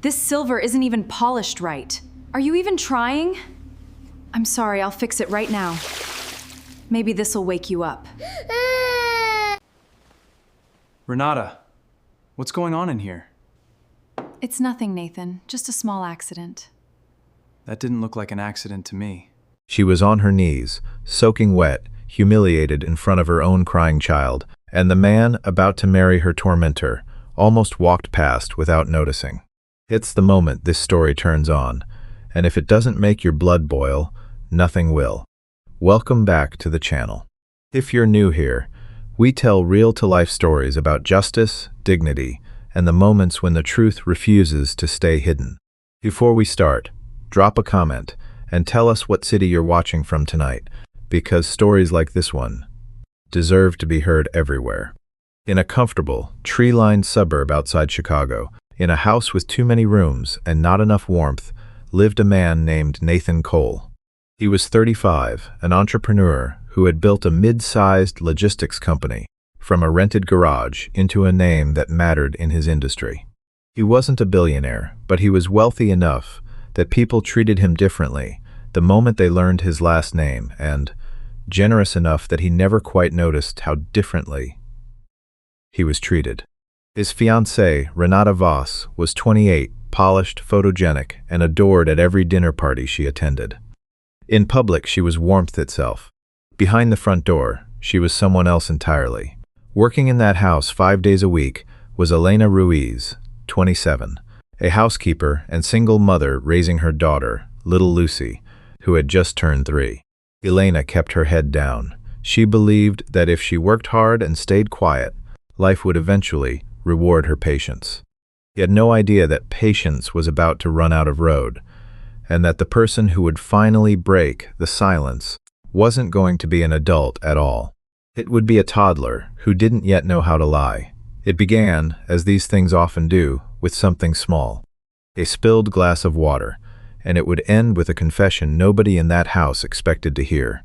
This silver isn't even polished right. Are you even trying? I'm sorry, I'll fix it right now. Maybe this'll wake you up. Renata, what's going on in here? It's nothing, Nathan. Just a small accident. That didn't look like an accident to me. She was on her knees, soaking wet, humiliated in front of her own crying child, and the man, about to marry her tormentor, almost walked past without noticing. It's the moment this story turns on, and if it doesn't make your blood boil, nothing will. Welcome back to the channel. If you're new here, we tell real-to-life stories about justice, dignity, and the moments when the truth refuses to stay hidden. Before we start, drop a comment and tell us what city you're watching from tonight, because stories like this one deserve to be heard everywhere. In a comfortable, tree-lined suburb outside Chicago, in a house with too many rooms and not enough warmth, lived a man named Nathan Cole. He was 35, an entrepreneur who had built a mid-sized logistics company from a rented garage into a name that mattered in his industry. He wasn't a billionaire, but he was wealthy enough that people treated him differently the moment they learned his last name, and generous enough that he never quite noticed how differently he was treated. His fiancée, Renata Voss, was 28, polished, photogenic, and adored at every dinner party she attended. In public, she was warmth itself. Behind the front door, she was someone else entirely. Working in that house 5 days a week was Elena Ruiz, 27, a housekeeper and single mother raising her daughter, little Lucy, who had just turned 3. Elena kept her head down. She believed that if she worked hard and stayed quiet, life would eventually reward her patience. He had no idea that patience was about to run out of road, and that the person who would finally break the silence wasn't going to be an adult at all. It would be a toddler who didn't yet know how to lie. It began, as these things often do, with something small, a spilled glass of water, and it would end with a confession nobody in that house expected to hear.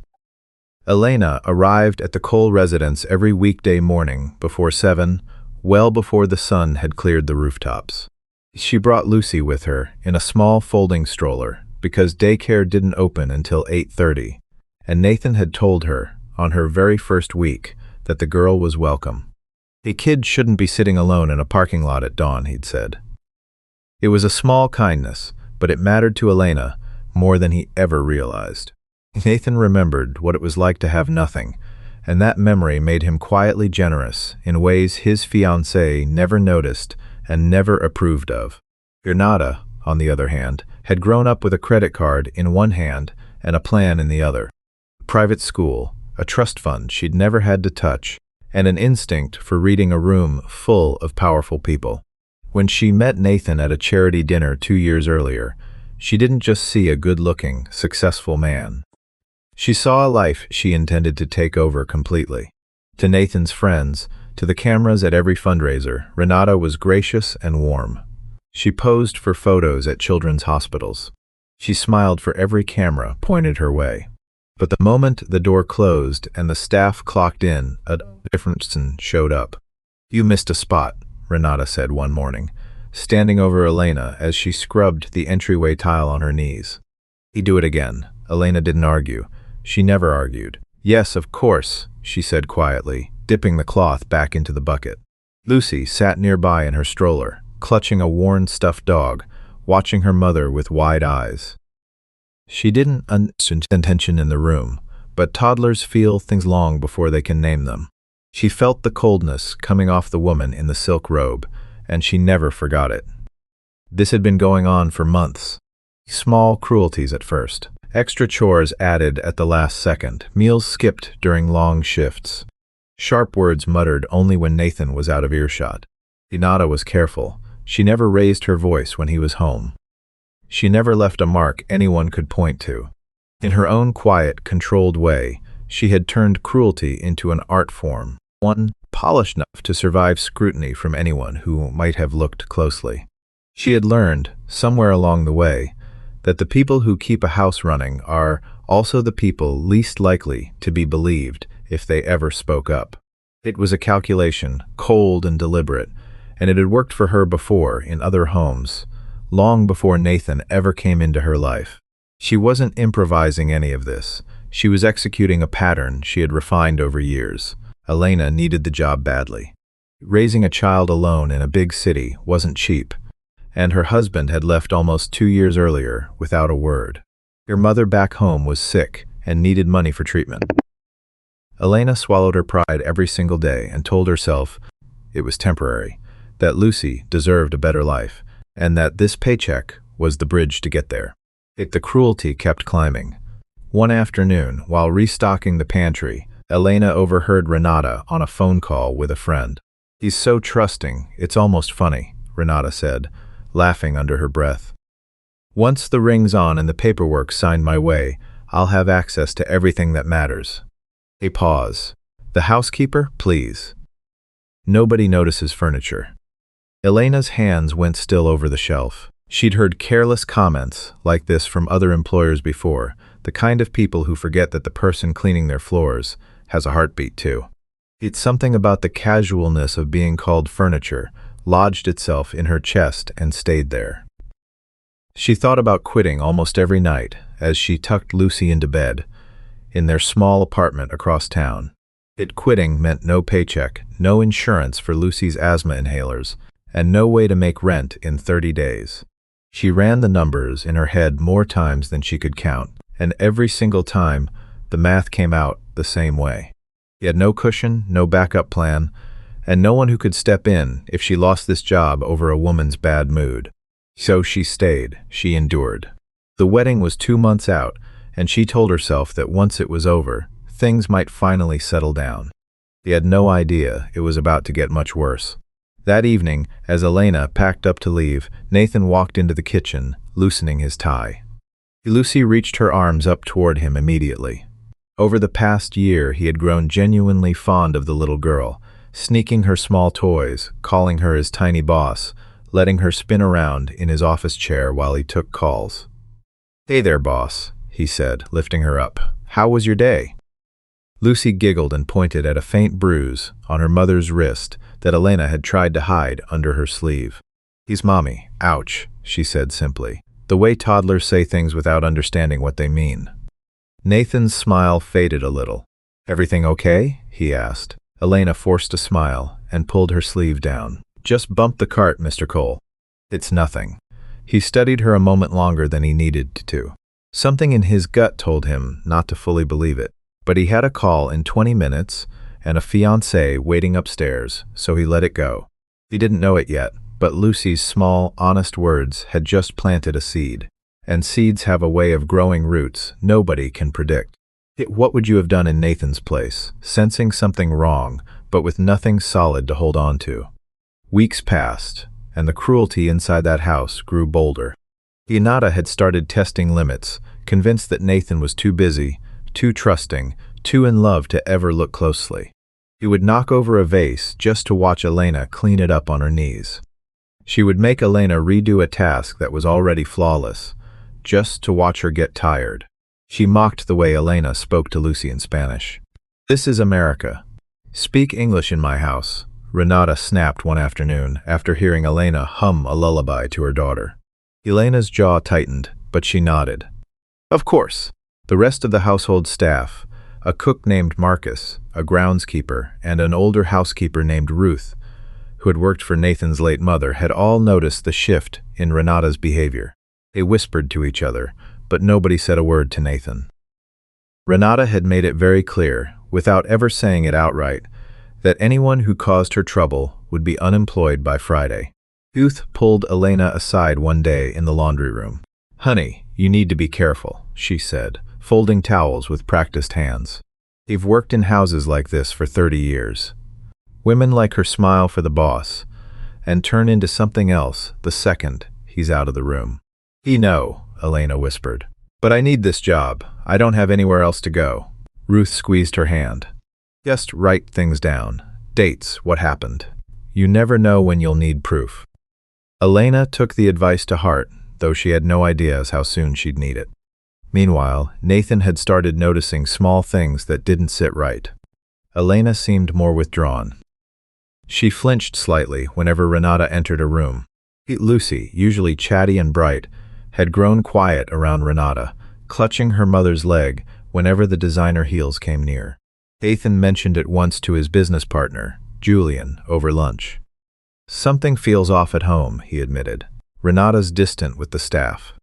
Elena arrived at the Cole residence every weekday morning before 7, well before the sun had cleared the rooftops. She brought Lucy with her in a small folding stroller because daycare didn't open until 8:30, and Nathan had told her on her very first week that the girl was welcome. A kid shouldn't be sitting alone in a parking lot at dawn, he'd said. It was a small kindness, but it mattered to Elena more than he ever realized. Nathan remembered what it was like to have nothing, and that memory made him quietly generous in ways his fiancée never noticed and never approved of. Renata, on the other hand, had grown up with a credit card in one hand and a plan in the other. Private school, a trust fund she'd never had to touch, and an instinct for reading a room full of powerful people. When she met Nathan at a charity dinner 2 years earlier, she didn't just see a good-looking, successful man. She saw a life she intended to take over completely. To Nathan's friends, to the cameras at every fundraiser, Renata was gracious and warm. She posed for photos at children's hospitals. She smiled for every camera pointed her way. But the moment the door closed and the staff clocked in, a different person showed up. "You missed a spot," Renata said one morning, standing over Elena as she scrubbed the entryway tile on her knees. He'd do it again. Elena didn't argue. She never argued. "Yes, of course," she said quietly, dipping the cloth back into the bucket. Lucy sat nearby in her stroller, clutching a worn stuffed dog, watching her mother with wide eyes. She didn't understand tension in the room, but toddlers feel things long before they can name them. She felt the coldness coming off the woman in the silk robe, and she never forgot it. This had been going on for months. Small cruelties at first. Extra chores added at the last second, meals skipped during long shifts. Sharp words muttered only when Nathan was out of earshot. Renata was careful. She never raised her voice when he was home. She never left a mark anyone could point to. In her own quiet, controlled way, she had turned cruelty into an art form, one polished enough to survive scrutiny from anyone who might have looked closely. She had learned, somewhere along the way, that the people who keep a house running are also the people least likely to be believed if they ever spoke up. It was a calculation, cold and deliberate, and it had worked for her before in other homes, long before Nathan ever came into her life. She wasn't improvising any of this. She was executing a pattern she had refined over years. Elena needed the job badly. Raising a child alone in a big city wasn't cheap, and her husband had left almost 2 years earlier without a word. Her mother back home was sick and needed money for treatment. Elena swallowed her pride every single day and told herself it was temporary, that Lucy deserved a better life, and that this paycheck was the bridge to get there. The cruelty kept climbing. One afternoon, while restocking the pantry, Elena overheard Renata on a phone call with a friend. "He's so trusting, it's almost funny," Renata said, laughing under her breath. "Once the ring's on and the paperwork signed my way, I'll have access to everything that matters." A pause. "The housekeeper, please." Nobody notices furniture. Elena's hands went still over the shelf. She'd heard careless comments like this from other employers before, the kind of people who forget that the person cleaning their floors has a heartbeat too. It's something about the casualness of being called furniture lodged itself in her chest and stayed there. She thought about quitting almost every night as she tucked Lucy into bed in their small apartment across town. Quitting meant no paycheck, no insurance for Lucy's asthma inhalers, and no way to make rent in 30 days. She ran the numbers in her head more times than she could count, and every single time, the math came out the same way. He had no cushion, no backup plan, and no one who could step in if she lost this job over a woman's bad mood. So she stayed, she endured. The wedding was 2 months out, and she told herself that once it was over, things might finally settle down. He had no idea it was about to get much worse. That evening, as Elena packed up to leave, Nathan walked into the kitchen, loosening his tie. Lucy reached her arms up toward him immediately. Over the past year, he had grown genuinely fond of the little girl, sneaking her small toys, calling her his tiny boss, letting her spin around in his office chair while he took calls. "Hey there, boss," he said, lifting her up. "How was your day?" Lucy giggled and pointed at a faint bruise on her mother's wrist that Elena had tried to hide under her sleeve. "He's mommy. Ouch," she said simply, the way toddlers say things without understanding what they mean. Nathan's smile faded a little. "Everything okay?" he asked. Elena forced a smile and pulled her sleeve down. "Just bumped the cart, Mr. Cole." "It's nothing." He studied her a moment longer than he needed to. Something in his gut told him not to fully believe it. But he had a call in 20 minutes and a fiancée waiting upstairs, so he let it go. He didn't know it yet, but Lucy's small, honest words had just planted a seed. And seeds have a way of growing roots nobody can predict. What would you have done in Nathan's place, sensing something wrong, but with nothing solid to hold on to? Weeks passed, and the cruelty inside that house grew bolder. Renata had started testing limits, convinced that Nathan was too busy, too trusting, too in love to ever look closely. He would knock over a vase just to watch Elena clean it up on her knees. She would make Elena redo a task that was already flawless, just to watch her get tired. She mocked the way Elena spoke to Lucy in Spanish. "This is America. Speak English in my house," Renata snapped one afternoon after hearing Elena hum a lullaby to her daughter. Elena's jaw tightened, but she nodded. "Of course." The rest of the household staff, a cook named Marcus, a groundskeeper, and an older housekeeper named Ruth, who had worked for Nathan's late mother, had all noticed the shift in Renata's behavior. They whispered to each other, but nobody said a word to Nathan. Renata had made it very clear, without ever saying it outright, that anyone who caused her trouble would be unemployed by Friday. Ruth pulled Elena aside one day in the laundry room. "Honey, you need to be careful," she said, folding towels with practiced hands. "They've worked in houses like this for 30 years. Women like her smile for the boss and turn into something else the second he's out of the room." "He know," Elena whispered. "But I need this job. I don't have anywhere else to go." Ruth squeezed her hand. "Just write things down. Dates, what happened. You never know when you'll need proof." Elena took the advice to heart, though she had no idea as how soon she'd need it. Meanwhile, Nathan had started noticing small things that didn't sit right. Elena seemed more withdrawn. She flinched slightly whenever Renata entered a room. Lucy, usually chatty and bright, had grown quiet around Renata, clutching her mother's leg whenever the designer heels came near. Nathan mentioned it once to his business partner, Julian, over lunch. "Something feels off at home," he admitted. "Renata's distant with the staff."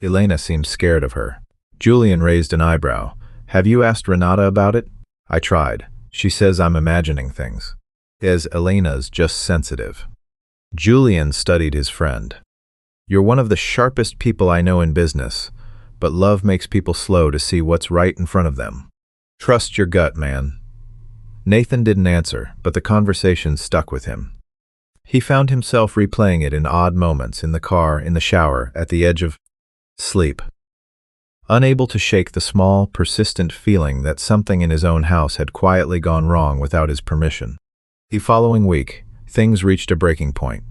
Elena seemed scared of her. Julian raised an eyebrow. "Have you asked Renata about it?" "I tried. She says I'm imagining things." Elena's just sensitive. Julian studied his friend. "You're one of the sharpest people I know in business, but love makes people slow to see what's right in front of them. Trust your gut, man." Nathan didn't answer, but the conversation stuck with him. He found himself replaying it in odd moments, in the car, in the shower, at the edge of sleep. Unable to shake the small, persistent feeling that something in his own house had quietly gone wrong without his permission. The following week, things reached a breaking point.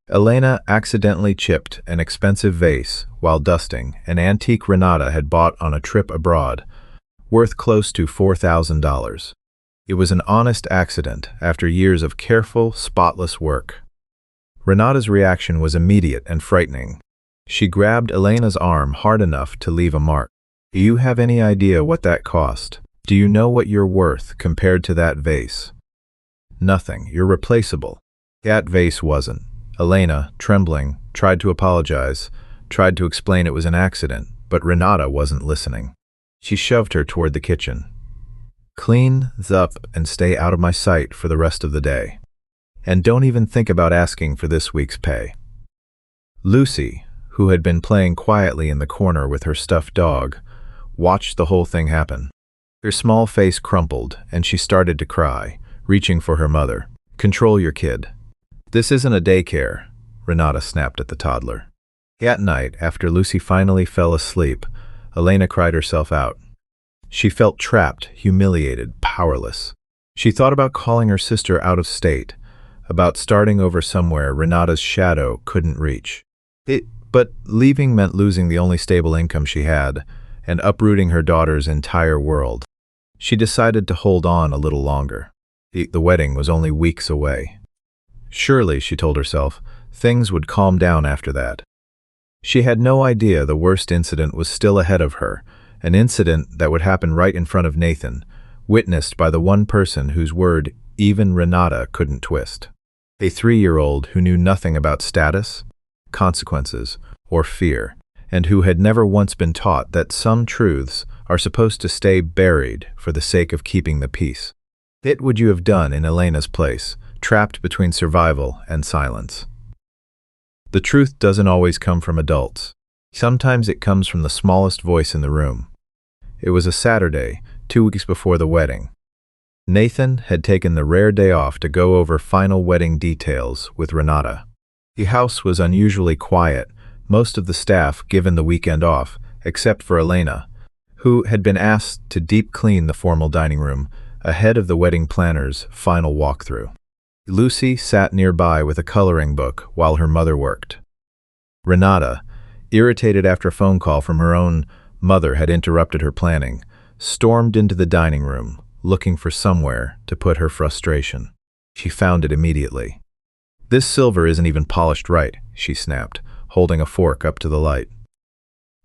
Elena accidentally chipped an expensive vase while dusting an antique Renata had bought on a trip abroad, worth close to $4,000. It was an honest accident after years of careful, spotless work. Renata's reaction was immediate and frightening. She grabbed Elena's arm hard enough to leave a mark. "Do you have any idea what that cost? Do you know what you're worth compared to that vase?" "Nothing. You're replaceable." That vase wasn't. Elena, trembling, tried to apologize, tried to explain it was an accident, but Renata wasn't listening. She shoved her toward the kitchen. "Clean up and stay out of my sight for the rest of the day. And don't even think about asking for this week's pay." Lucy, who had been playing quietly in the corner with her stuffed dog, watched the whole thing happen. Her small face crumpled, and she started to cry, reaching for her mother. "Control your kid. This isn't a daycare," Renata snapped at the toddler. At night, after Lucy finally fell asleep, Elena cried herself out. She felt trapped, humiliated, powerless. She thought about calling her sister out of state, about starting over somewhere Renata's shadow couldn't reach. But leaving meant losing the only stable income she had, and uprooting her daughter's entire world. She decided to hold on a little longer. The wedding was only weeks away. Surely, she told herself, things would calm down after that. She had no idea the worst incident was still ahead of her, an incident that would happen right in front of Nathan, witnessed by the one person whose word even Renata couldn't twist. A 3-year-old who knew nothing about status, consequences, or fear, and who had never once been taught that some truths are supposed to stay buried for the sake of keeping the peace. What would you have done in Elena's place, trapped between survival and silence? The truth doesn't always come from adults. Sometimes it comes from the smallest voice in the room. It was a Saturday, 2 weeks before the wedding. Nathan had taken the rare day off to go over final wedding details with Renata. The house was unusually quiet, most of the staff given the weekend off, except for Elena, who had been asked to deep clean the formal dining room ahead of the wedding planner's final walkthrough. Lucy sat nearby with a coloring book while her mother worked. Renata, irritated after a phone call from her own mother had interrupted her planning, stormed into the dining room, looking for somewhere to put her frustration. She found it immediately. "This silver isn't even polished right," she snapped, holding a fork up to the light.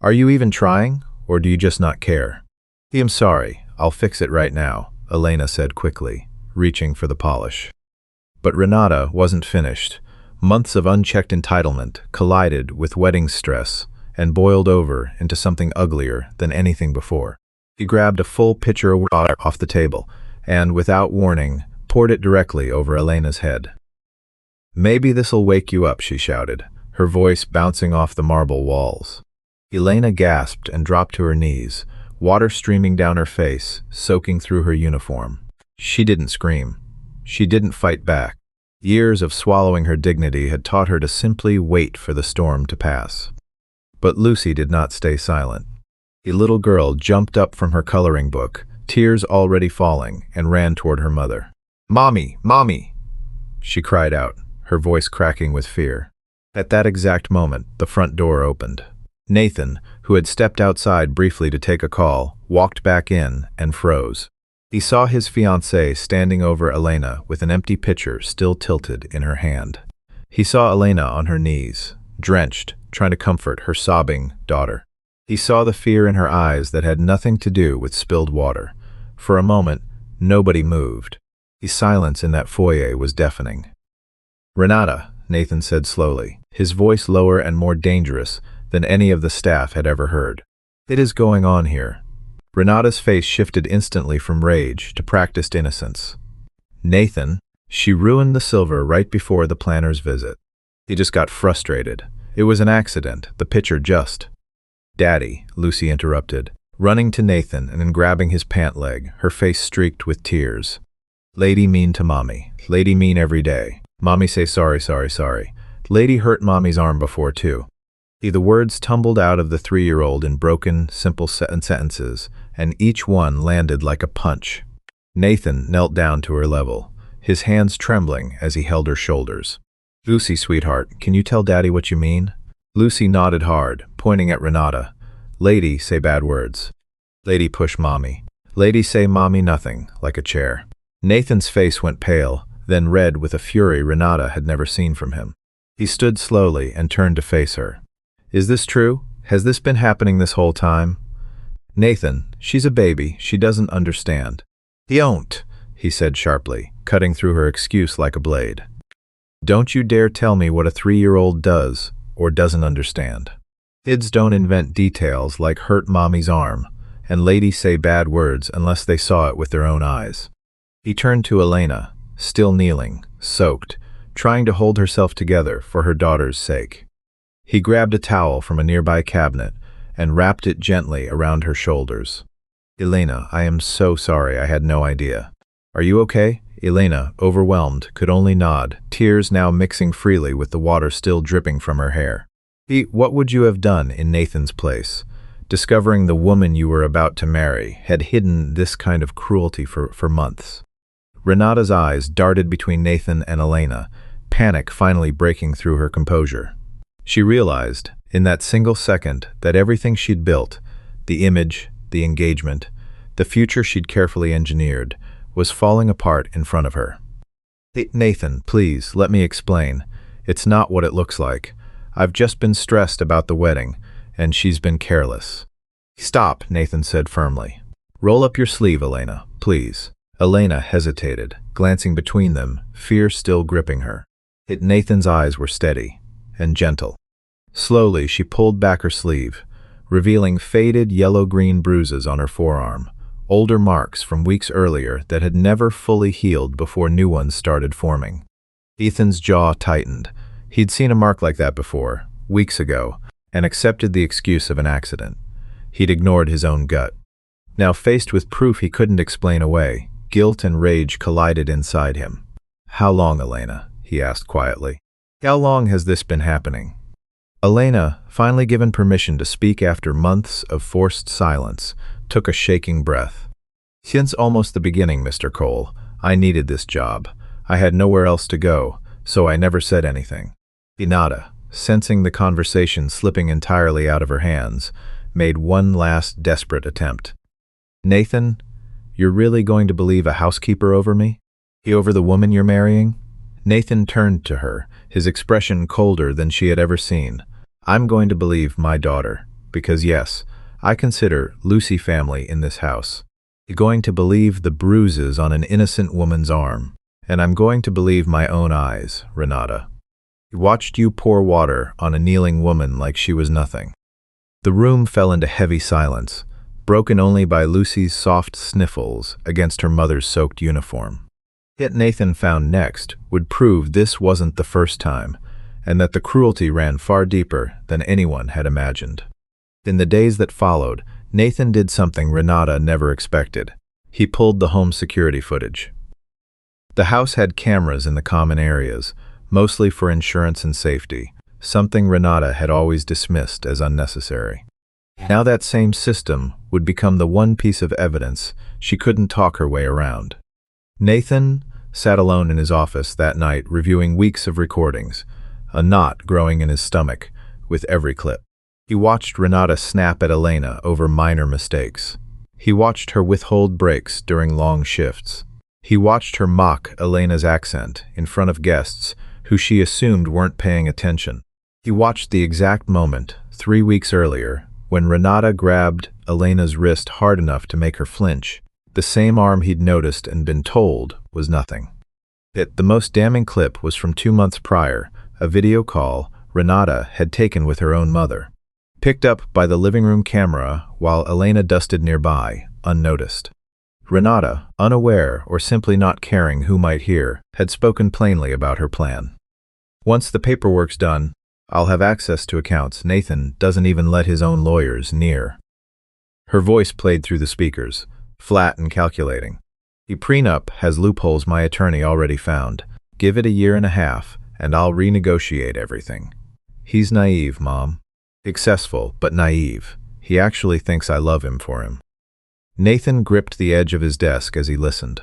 "Are you even trying, or do you just not care?" "I'm sorry, I'll fix it right now," Elena said quickly, reaching for the polish. But Renata wasn't finished. Months of unchecked entitlement collided with wedding stress and boiled over into something uglier than anything before. He grabbed a full pitcher of water off the table and, without warning, poured it directly over Elena's head. "Maybe this'll wake you up," she shouted, her voice bouncing off the marble walls. Elena gasped and dropped to her knees, water streaming down her face, soaking through her uniform. She didn't scream. She didn't fight back. Years of swallowing her dignity had taught her to simply wait for the storm to pass. But Lucy did not stay silent. A little girl jumped up from her coloring book, tears already falling, and ran toward her mother. "Mommy! Mommy!" she cried out, her voice cracking with fear. At that exact moment, the front door opened. Nathan, who had stepped outside briefly to take a call, walked back in and froze. He saw his fiancée standing over Elena with an empty pitcher still tilted in her hand. He saw Elena on her knees, drenched, trying to comfort her sobbing daughter. He saw the fear in her eyes that had nothing to do with spilled water. For a moment, nobody moved. The silence in that foyer was deafening. "Renata," Nathan said slowly, his voice lower and more dangerous than any of the staff had ever heard. "It is going on here." Renata's face shifted instantly from rage to practiced innocence. "Nathan, she ruined the silver right before the planner's visit." He just got frustrated. It was an accident, the pitcher just. "Daddy," Lucy interrupted, running to Nathan and then grabbing his pant leg, her face streaked with tears. "Lady mean to mommy. Lady mean every day. Mommy say sorry, sorry, sorry. Lady hurt mommy's arm before too." The words tumbled out of the 3-year-old in broken, simple sentences, and each one landed like a punch. Nathan knelt down to her level, his hands trembling as he held her shoulders. "Lucy, sweetheart, can you tell Daddy what you mean?" Lucy nodded hard, pointing at Renata. "Lady, say bad words. Lady, push mommy. Lady, say mommy nothing," like a chair. Nathan's face went pale, then red with a fury Renata had never seen from him. He stood slowly and turned to face her. "Is this true? Has this been happening this whole time?" "Nathan, she's a baby. She doesn't understand." "Don't," he said sharply, cutting through her excuse like a blade. "Don't you dare tell me what a 3-year-old does or doesn't understand. Kids don't invent details like hurt mommy's arm, and ladies say bad words unless they saw it with their own eyes." He turned to Elena, still kneeling, soaked, trying to hold herself together for her daughter's sake. He grabbed a towel from a nearby cabinet and wrapped it gently around her shoulders. "Elena, I am so sorry, I had no idea. Are you okay?" Elena, overwhelmed, could only nod, tears now mixing freely with the water still dripping from her hair. "What would you have done in Nathan's place? Discovering the woman you were about to marry had hidden this kind of cruelty for months." Renata's eyes darted between Nathan and Elena, panic finally breaking through her composure. She realized, in that single second, that everything she'd built, the image, the engagement, the future she'd carefully engineered, was falling apart in front of her. "Nathan, please, let me explain. It's not what it looks like. I've just been stressed about the wedding, and she's been careless." "Stop," Nathan said firmly. "Roll up your sleeve, Elena, please." Elena hesitated, glancing between them, fear still gripping her. Nathan's eyes were steady and gentle. Slowly, she pulled back her sleeve, revealing faded yellow-green bruises on her forearm, older marks from weeks earlier that had never fully healed before new ones started forming. Ethan's jaw tightened. He'd seen a mark like that before, weeks ago, and accepted the excuse of an accident. He'd ignored his own gut. Now faced with proof he couldn't explain away, guilt and rage collided inside him. "How long, Elena?" he asked quietly. "How long has this been happening?" Elena, finally given permission to speak after months of forced silence, took a shaking breath. "Since almost the beginning, Mr. Cole. I needed this job. I had nowhere else to go, so I never said anything." Renata, sensing the conversation slipping entirely out of her hands, made one last desperate attempt. "Nathan, you're really going to believe a housekeeper over me? Over the woman you're marrying?" Nathan turned to her, his expression colder than she had ever seen. "I'm going to believe my daughter, because yes, I consider Lucy family in this house. I'm going to believe the bruises on an innocent woman's arm, and I'm going to believe my own eyes, Renata. I watched you pour water on a kneeling woman like she was nothing." The room fell into heavy silence, broken only by Lucy's soft sniffles against her mother's soaked uniform. Yet Nathan found next would prove this wasn't the first time, and that the cruelty ran far deeper than anyone had imagined. In the days that followed, Nathan did something Renata never expected. He pulled the home security footage. The house had cameras in the common areas, mostly for insurance and safety, something Renata had always dismissed as unnecessary. Now that same system would become the one piece of evidence she couldn't talk her way around. Nathan sat alone in his office that night reviewing weeks of recordings, a knot growing in his stomach with every clip. He watched Renata snap at Elena over minor mistakes. He watched her withhold breaks during long shifts. He watched her mock Elena's accent in front of guests who she assumed weren't paying attention. He watched the exact moment, 3 weeks earlier, when Renata grabbed Elena's wrist hard enough to make her flinch. The same arm he'd noticed and been told was nothing. The most damning clip was from 2 months prior, a video call Renata had taken with her own mother, picked up by the living room camera while Elena dusted nearby, unnoticed. Renata, unaware or simply not caring who might hear, had spoken plainly about her plan. Once the paperwork's done, I'll have access to accounts Nathan doesn't even let his own lawyers near. Her voice played through the speakers, flat and calculating. The prenup has loopholes my attorney already found. Give it a year and a half, and I'll renegotiate everything. He's naive, Mom. Successful, but naive. He actually thinks I love him for him. Nathan gripped the edge of his desk as he listened.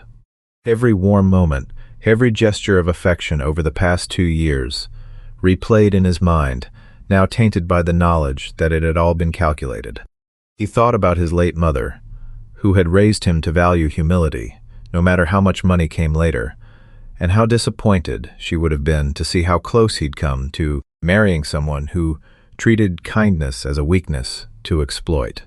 Every warm moment, every gesture of affection over the past 2 years, replayed in his mind, now tainted by the knowledge that it had all been calculated. He thought about his late mother, who had raised him to value humility, no matter how much money came later, and how disappointed she would have been to see how close he'd come to marrying someone who treated kindness as a weakness to exploit.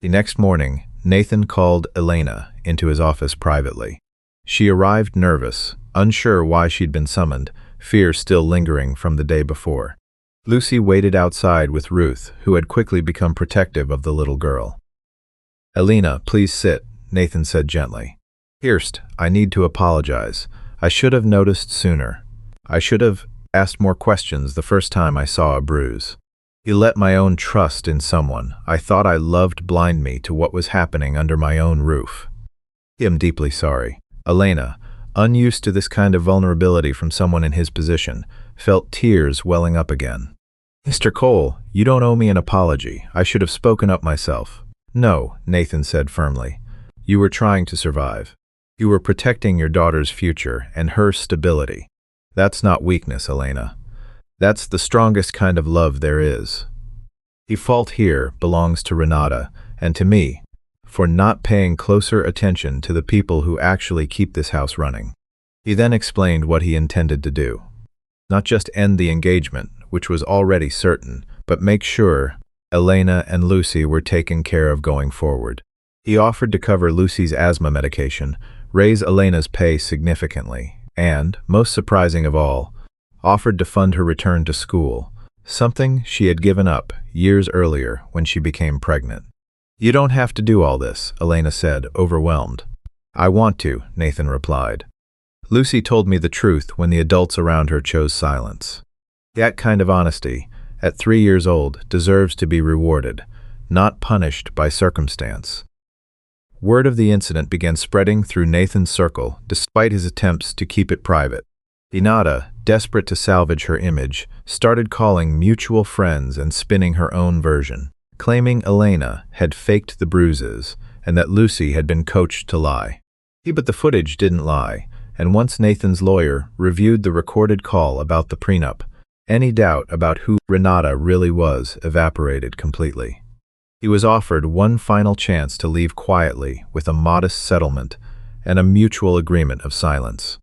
The next morning, Nathan called Elena into his office privately. She arrived nervous, unsure why she'd been summoned, fear still lingering from the day before. Lucy waited outside with Ruth, who had quickly become protective of the little girl. "Elena, please sit," Nathan said gently. "First, I need to apologize. I should have noticed sooner. I should have asked more questions the first time I saw a bruise. You let my own trust in someone I thought I loved blind me to what was happening under my own roof. I'm deeply sorry." Elena, unused to this kind of vulnerability from someone in his position, felt tears welling up again. "Mr. Cole, you don't owe me an apology. I should have spoken up myself." "No," Nathan said firmly. "You were trying to survive. You were protecting your daughter's future and her stability. That's not weakness, Elena. That's the strongest kind of love there is. The fault here belongs to Renata and to me for not paying closer attention to the people who actually keep this house running." He then explained what he intended to do. Not just end the engagement, which was already certain, but make sure Elena and Lucy were taken care of going forward. He offered to cover Lucy's asthma medication, raise Elena's pay significantly, and, most surprising of all, offered to fund her return to school, something she had given up years earlier when she became pregnant. "You don't have to do all this," Elena said, overwhelmed. "I want to," Nathan replied. "Lucy told me the truth when the adults around her chose silence. That kind of honesty, at 3 years old, deserves to be rewarded, not punished by circumstance." Word of the incident began spreading through Nathan's circle, despite his attempts to keep it private. Renata, desperate to salvage her image, started calling mutual friends and spinning her own version, claiming Elena had faked the bruises and that Lucy had been coached to lie. But the footage didn't lie, and once Nathan's lawyer reviewed the recorded call about the prenup, any doubt about who Renata really was evaporated completely. He was offered one final chance to leave quietly with a modest settlement and a mutual agreement of silence.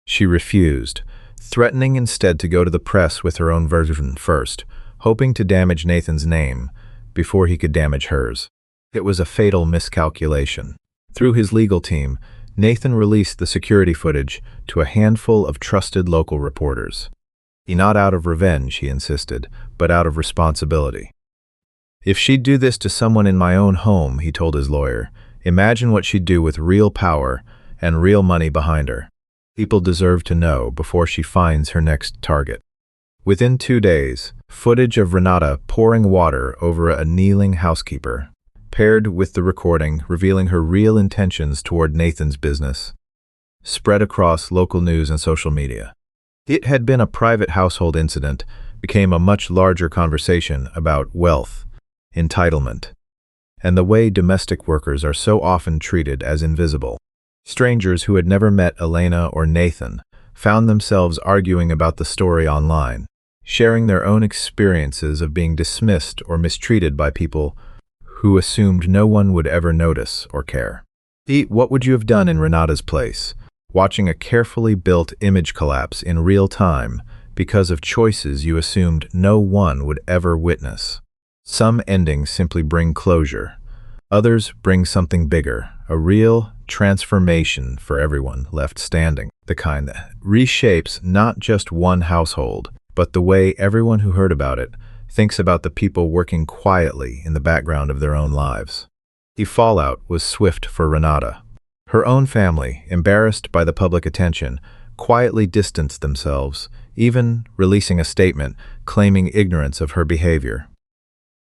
She refused, threatening instead to go to the press with her own version first, hoping to damage Nathan's name before he could damage hers. It was a fatal miscalculation. Through his legal team, Nathan released the security footage to a handful of trusted local reporters. Not out of revenge, he insisted, but out of responsibility. "If she'd do this to someone in my own home," he told his lawyer, "imagine what she'd do with real power and real money behind her. People deserve to know before she finds her next target." Within 2 days, footage of Renata pouring water over a kneeling housekeeper, paired with the recording revealing her real intentions toward Nathan's business, spread across local news and social media. It had been a private household incident, became a much larger conversation about wealth, entitlement, and the way domestic workers are so often treated as invisible. Strangers who had never met Elena or Nathan found themselves arguing about the story online, sharing their own experiences of being dismissed or mistreated by people who assumed no one would ever notice or care. What would you have done in Renata's place? Watching a carefully built image collapse in real time because of choices you assumed no one would ever witness. Some endings simply bring closure. Others bring something bigger, a real transformation for everyone left standing, the kind that reshapes not just one household, but the way everyone who heard about it thinks about the people working quietly in the background of their own lives. The fallout was swift for Renata. Her own family, embarrassed by the public attention, quietly distanced themselves, even releasing a statement claiming ignorance of her behavior.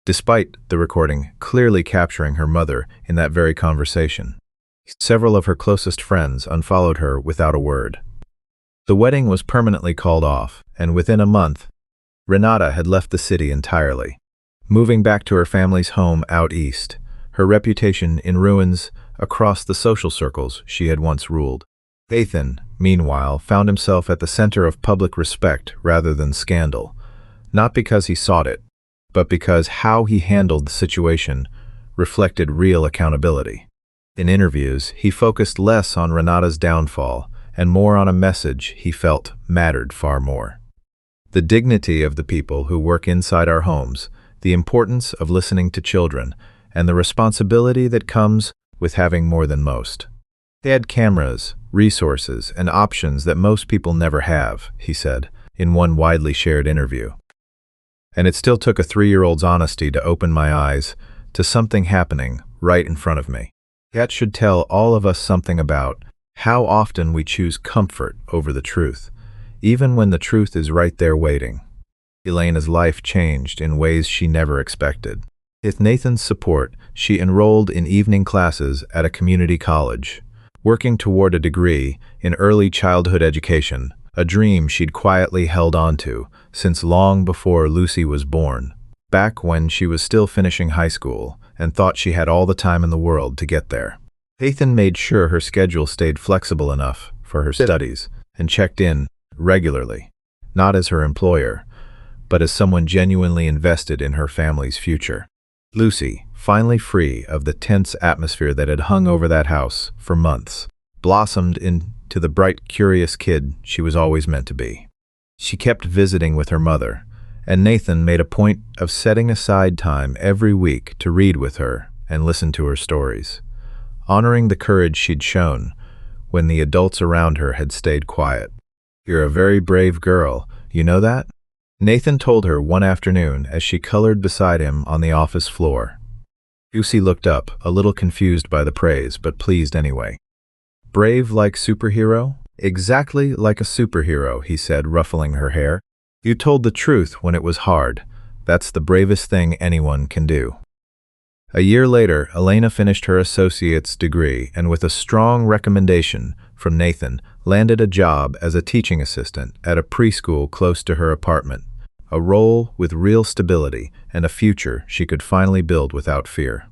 Despite the recording clearly capturing her mother in that very conversation, several of her closest friends unfollowed her without a word. The wedding was permanently called off, and within a month, Renata had left the city entirely, moving back to her family's home out east, her reputation in ruins across the social circles she had once ruled. Nathan, meanwhile, found himself at the center of public respect rather than scandal, not because he sought it, but because how he handled the situation reflected real accountability. In interviews, he focused less on Renata's downfall and more on a message he felt mattered far more. The dignity of the people who work inside our homes, the importance of listening to children, and the responsibility that comes with having more than most. They had cameras, resources, and options that most people never have, he said, in one widely shared interview. And it still took a 3-year-old's honesty to open my eyes to something happening right in front of me. That should tell all of us something about how often we choose comfort over the truth, even when the truth is right there waiting. Elena's life changed in ways she never expected. With Nathan's support, she enrolled in evening classes at a community college, working toward a degree in early childhood education, a dream she'd quietly held onto since long before Lucy was born, back when she was still finishing high school and thought she had all the time in the world to get there. Nathan made sure her schedule stayed flexible enough for her studies and checked in regularly, not as her employer, but as someone genuinely invested in her family's future. Lucy, finally free of the tense atmosphere that had hung over that house for months, blossomed into the bright, curious kid she was always meant to be. She kept visiting with her mother, and Nathan made a point of setting aside time every week to read with her and listen to her stories, honoring the courage she'd shown when the adults around her had stayed quiet. "You're a very brave girl, you know that?" Nathan told her one afternoon as she colored beside him on the office floor. Lucy looked up, a little confused by the praise, but pleased anyway. "Brave like superhero?" "Exactly like a superhero," he said, ruffling her hair. "You told the truth when it was hard. That's the bravest thing anyone can do." A year later, Elena finished her associate's degree and with a strong recommendation from Nathan, landed a job as a teaching assistant at a preschool close to her apartment, a role with real stability and a future she could finally build without fear.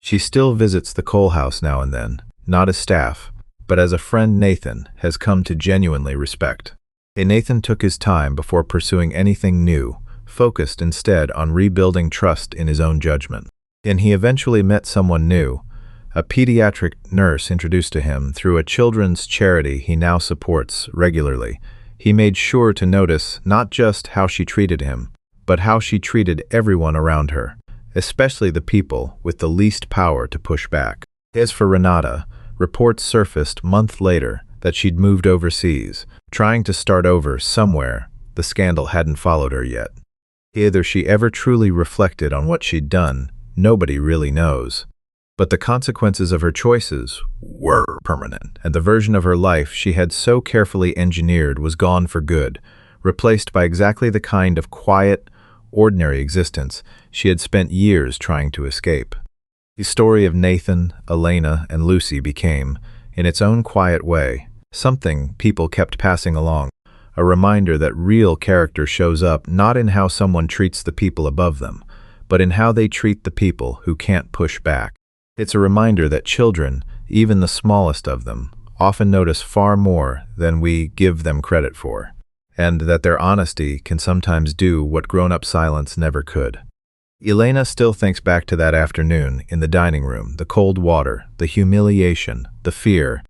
She still visits the Cole house now and then, not as staff, but as a friend Nathan has come to genuinely respect. Nathan took his time before pursuing anything new, focused instead on rebuilding trust in his own judgment. And he eventually met someone new, a pediatric nurse introduced to him through a children's charity he now supports regularly. He made sure to notice not just how she treated him, but how she treated everyone around her, especially the people with the least power to push back. As for Renata, reports surfaced months later that she'd moved overseas, trying to start over somewhere the scandal hadn't followed her yet. Whether she ever truly reflected on what she'd done, nobody really knows. But the consequences of her choices were permanent, and the version of her life she had so carefully engineered was gone for good, replaced by exactly the kind of quiet, ordinary existence she had spent years trying to escape. The story of Nathan, Elena, and Lucy became, in its own quiet way, something people kept passing along, a reminder that real character shows up not in how someone treats the people above them, but in how they treat the people who can't push back. It's a reminder that children, even the smallest of them, often notice far more than we give them credit for, and that their honesty can sometimes do what grown-up silence never could. Elena still thinks back to that afternoon in the dining room, the cold water, the humiliation, the fear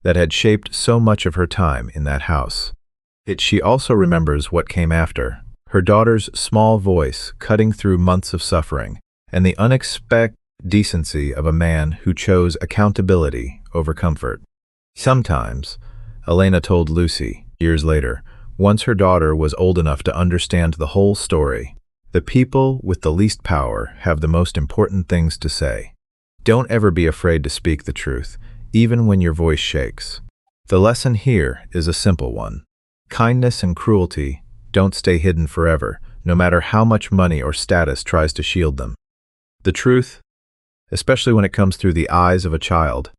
that had shaped so much of her time in that house. Yet she also remembers what came after, her daughter's small voice cutting through months of suffering, and the unexpected decency of a man who chose accountability over comfort. Sometimes, Elena told Lucy, years later, once her daughter was old enough to understand the whole story, the people with the least power have the most important things to say. Don't ever be afraid to speak the truth, even when your voice shakes. The lesson here is a simple one. Kindness and cruelty don't stay hidden forever, no matter how much money or status tries to shield them. The truth, especially when it comes through the eyes of a child,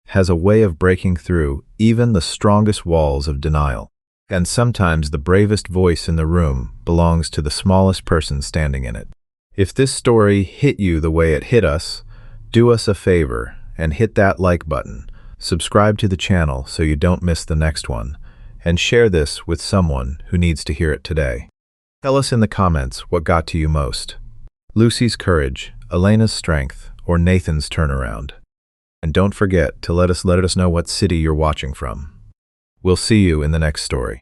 has a way of breaking through even the strongest walls of denial. And sometimes the bravest voice in the room belongs to the smallest person standing in it. If this story hit you the way it hit us, do us a favor and hit that like button, subscribe to the channel so you don't miss the next one, and share this with someone who needs to hear it today. Tell us in the comments what got to you most. Lucy's courage, Elena's strength, or Nathan's turnaround. And don't forget to let us know what city you're watching from. We'll see you in the next story.